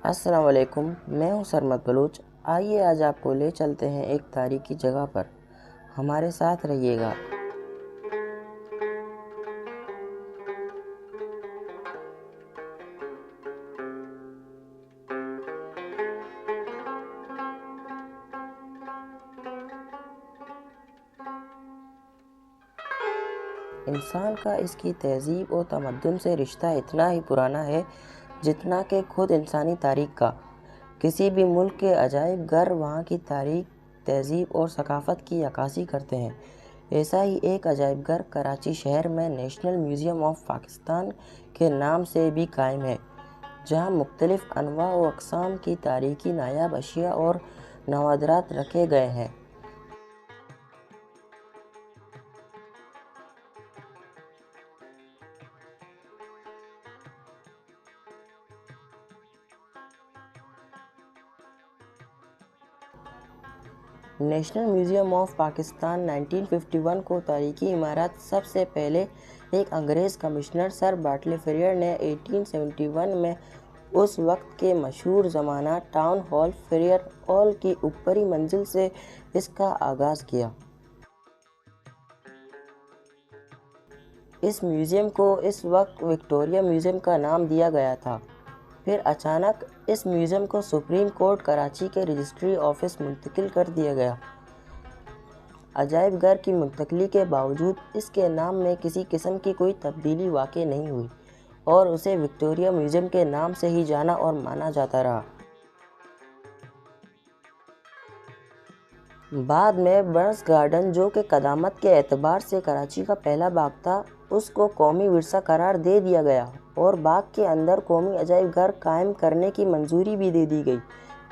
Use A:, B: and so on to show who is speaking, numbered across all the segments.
A: السلام علیکم، میں ہوں سرمد بلوچ۔ آئیے آج آپ کو لے چلتے ہیں ایک تاریخی جگہ پر، ہمارے ساتھ رہیے گا۔ انسان کا اس کی تہذیب و تمدن سے رشتہ اتنا ہی پرانا ہے جتنا کہ خود انسانی تاریخ کا۔ کسی بھی ملک کے عجائب گھر وہاں کی تاریخ، تہذیب اور ثقافت کی عکاسی کرتے ہیں۔ ایسا ہی ایک عجائب گھر کراچی شہر میں نیشنل میوزیم آف پاکستان کے نام سے بھی قائم ہے، جہاں مختلف انواع و اقسام کی تاریخی نایاب اشیاء اور نوادرات رکھے گئے ہیں۔ نیشنل میوزیم آف پاکستان 1951 کو تاریخی عمارت سب سے پہلے ایک انگریز کمشنر سر باٹلے فریئر نے 1871 میں اس وقت کے مشہور زمانہ ٹاؤن ہال فریئر ہال کی اوپری منزل سے اس کا آغاز کیا۔ اس میوزیم کو اس وقت وکٹوریہ میوزیم کا نام دیا گیا تھا۔ پھر اچانک اس میوزیم کو سپریم کورٹ کراچی کے رجسٹری آفس منتقل کر دیا گیا۔ عجائب گھر کی منتقلی کے باوجود اس کے نام میں کسی قسم کی کوئی تبدیلی واقع نہیں ہوئی اور اسے وکٹوریہ میوزیم کے نام سے ہی جانا اور مانا جاتا رہا۔ بعد میں برنس گارڈن، جو کہ قدامت کے اعتبار سے کراچی کا پہلا باغ تھا، اس کو قومی ورثہ قرار دے دیا گیا اور باغ کے اندر قومی عجائب گھر قائم کرنے کی منظوری بھی دے دی گئی،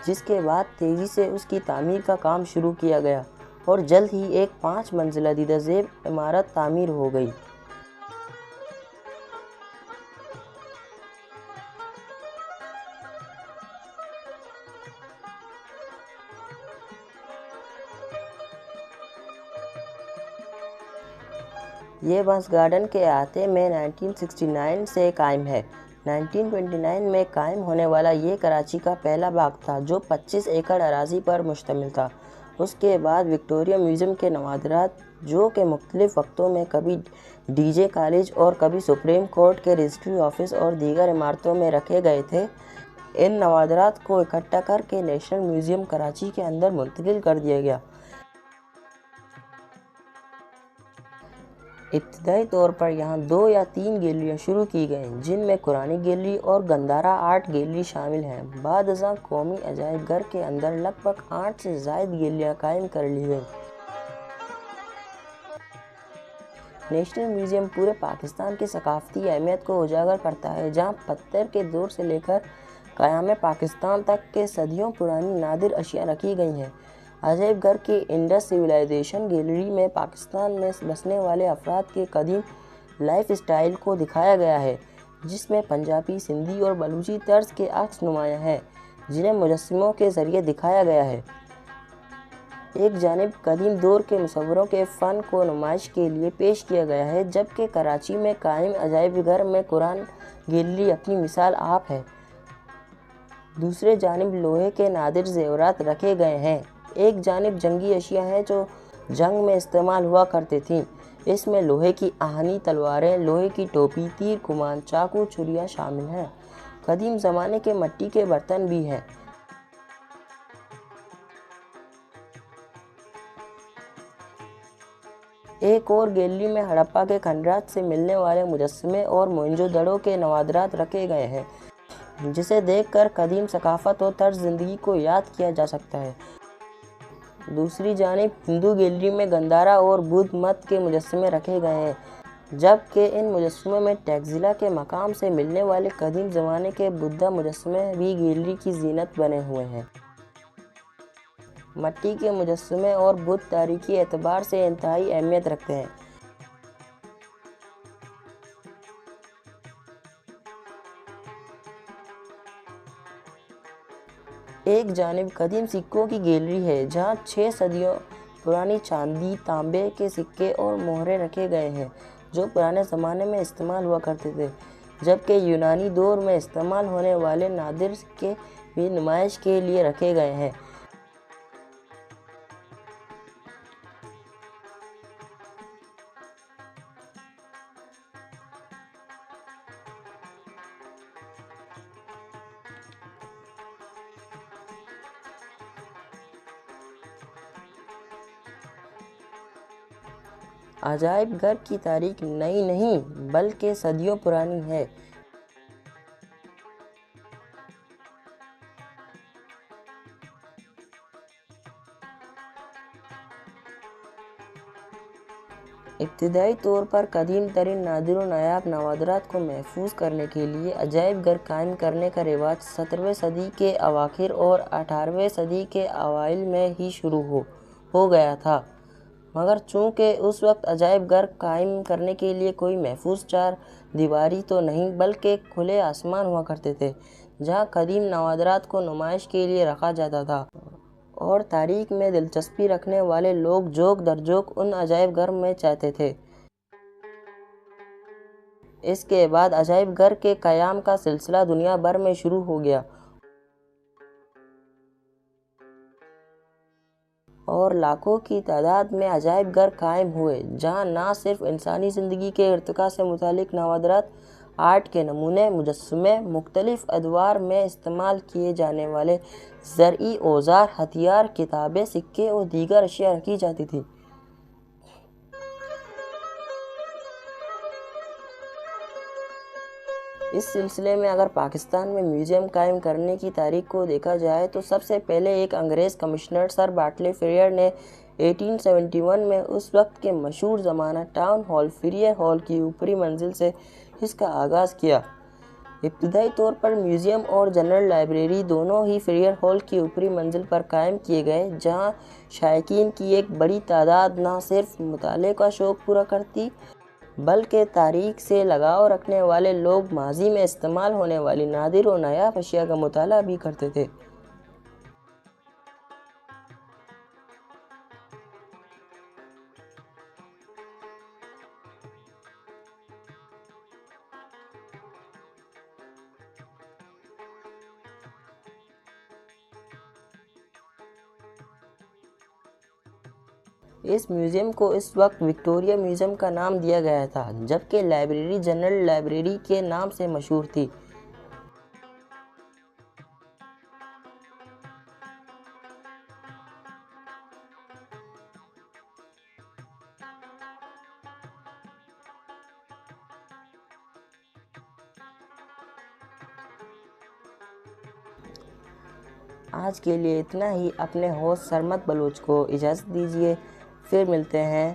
A: جس کے بعد تیزی سے اس کی تعمیر کا کام شروع کیا گیا اور جلد ہی ایک 5 منزلہ دیدہ زیب عمارت تعمیر ہو گئی۔ یہ برنس گارڈن کے احاطے میں 1969 سے قائم ہے۔ 1929 میں قائم ہونے والا یہ کراچی کا پہلا باغ تھا جو 25 ایکڑ اراضی پر مشتمل تھا۔ اس کے بعد وکٹوریہ میوزیم کے نوادرات، جو کہ مختلف وقتوں میں کبھی ڈی جے کالج اور کبھی سپریم کورٹ کے رجسٹری آفس اور دیگر عمارتوں میں رکھے گئے تھے، ان نوادرات کو اکٹھا کر کے نیشنل میوزیم کراچی کے اندر منتقل کر دیا گیا۔ ابتدائی طور پر یہاں 2 یا 3 گیلریاں شروع کی گئیں، جن میں قرآنی گیلری اور گندھارا آرٹ گیلری شامل ہیں۔ بعد ازاں قومی عجائب گھر کے اندر لگ بھگ 8 سے زائد گیلریاں قائم کر لی گئیں۔ نیشنل میوزیم پورے پاکستان کی ثقافتی اہمیت کو اجاگر کرتا ہے، جہاں پتھر کے دور سے لے کر قیام پاکستان تک کے صدیوں پرانی نادر اشیاء رکھی گئی ہیں۔ عجائب گھر کی انڈس سویلائزیشن گیلری میں پاکستان میں بسنے والے افراد کے قدیم لائف اسٹائل کو دکھایا گیا ہے، جس میں پنجابی، سندھی اور بلوچی طرز کے عکس نمایاں ہیں، جنہیں مجسموں کے ذریعے دکھایا گیا ہے۔ ایک جانب قدیم دور کے مصوروں کے فن کو نمائش کے لیے پیش کیا گیا ہے، جبکہ کراچی میں قائم عجائب گھر میں قرآن گیلری اپنی مثال آپ ہے۔ دوسرے جانب لوہے کے نادر زیورات رکھے گئے ہیں۔ ایک جانب جنگی اشیاء ہیں جو جنگ میں استعمال ہوا کرتی تھیں۔ اس میں لوہے کی آہنی تلواریں، لوہے کی ٹوپی، تیر کمان، چاقو، چھریاں شامل ہیں۔ قدیم زمانے کے مٹی کے برتن بھی ہیں۔ ایک اور گیلری میں ہڑپا کے کھنڈرات سے ملنے والے مجسمے اور موئنجو دڑو کے نوادرات رکھے گئے ہیں، جسے دیکھ کر قدیم ثقافت و طرز زندگی کو یاد کیا جا سکتا ہے۔ دوسری جانب ہندو گیلری میں گندھارا اور بدھ مت کے مجسمے رکھے گئے ہیں، جبکہ ان مجسموں میں ٹیکزلا کے مقام سے ملنے والے قدیم زمانے کے بدھا مجسمے بھی گیلری کی زینت بنے ہوئے ہیں۔ مٹی کے مجسمے اور بت تاریخی اعتبار سے انتہائی اہمیت رکھتے ہیں۔ ایک جانب قدیم سکوں کی گیلری ہے، جہاں 6 صدیوں پرانی چاندی، تانبے کے سکے اور مہرے رکھے گئے ہیں، جو پرانے زمانے میں استعمال ہوا کرتے تھے، جبکہ یونانی دور میں استعمال ہونے والے نادر سکے بھی نمائش کے لیے رکھے گئے ہیں۔ عجائب گھر کی تاریخ نئی نہیں بلکہ صدیوں پرانی ہے۔ ابتدائی طور پر قدیم ترین نادر و نایاب نوادرات کو محفوظ کرنے کے لیے عجائب گھر قائم کرنے کا رواج 17ویں صدی کے اواخر اور 18ویں صدی کے اوائل میں ہی شروع ہو گیا تھا، مگر چونکہ اس وقت عجائب گھر قائم کرنے کے لیے کوئی محفوظ چار دیواری تو نہیں بلکہ کھلے آسمان ہوا کرتے تھے جہاں قدیم نوادرات کو نمائش کے لیے رکھا جاتا تھا، اور تاریخ میں دلچسپی رکھنے والے لوگ جوک در جوک ان عجائب گھر میں جاتے تھے۔ اس کے بعد عجائب گھر کے قیام کا سلسلہ دنیا بھر میں شروع ہو گیا اور لاکھوں کی تعداد میں عجائب گھر قائم ہوئے جہاں نہ صرف انسانی زندگی کے ارتقاء سے متعلق نوادرات، آرٹ کے نمونے، مجسمے، مختلف ادوار میں استعمال کیے جانے والے زرعی اوزار، ہتھیار، کتابیں، سکے اور دیگر اشیاء رکھی جاتی تھیں۔ اس سلسلے میں اگر پاکستان میں میوزیم قائم کرنے کی تاریخ کو دیکھا جائے تو سب سے پہلے ایک انگریز کمشنر سر بارٹلے فریئر نے 1871 میں اس وقت کے مشہور زمانہ ٹاؤن ہال فریئر ہال کی اوپری منزل سے اس کا آغاز کیا۔ ابتدائی طور پر میوزیم اور جنرل لائبریری دونوں ہی فریئر ہال کی اوپری منزل پر قائم کیے گئے جہاں شائقین کی ایک بڑی تعداد نہ صرف مطالعے کا شوق پورا کرتی بلکہ تاریخ سے لگاؤ رکھنے والے لوگ ماضی میں استعمال ہونے والی نادر و نایاب اشیاء کا مطالعہ بھی کرتے تھے۔ اس میوزیم کو اس وقت وکٹوریہ میوزیم کا نام دیا گیا تھا جبکہ لائبریری جنرل لائبریری کے نام سے مشہور تھی۔ آج کے لیے اتنا ہی۔ اپنے ہوسٹ سرمد بلوچ کو اجازت دیجیے، پھر ملتے ہیں۔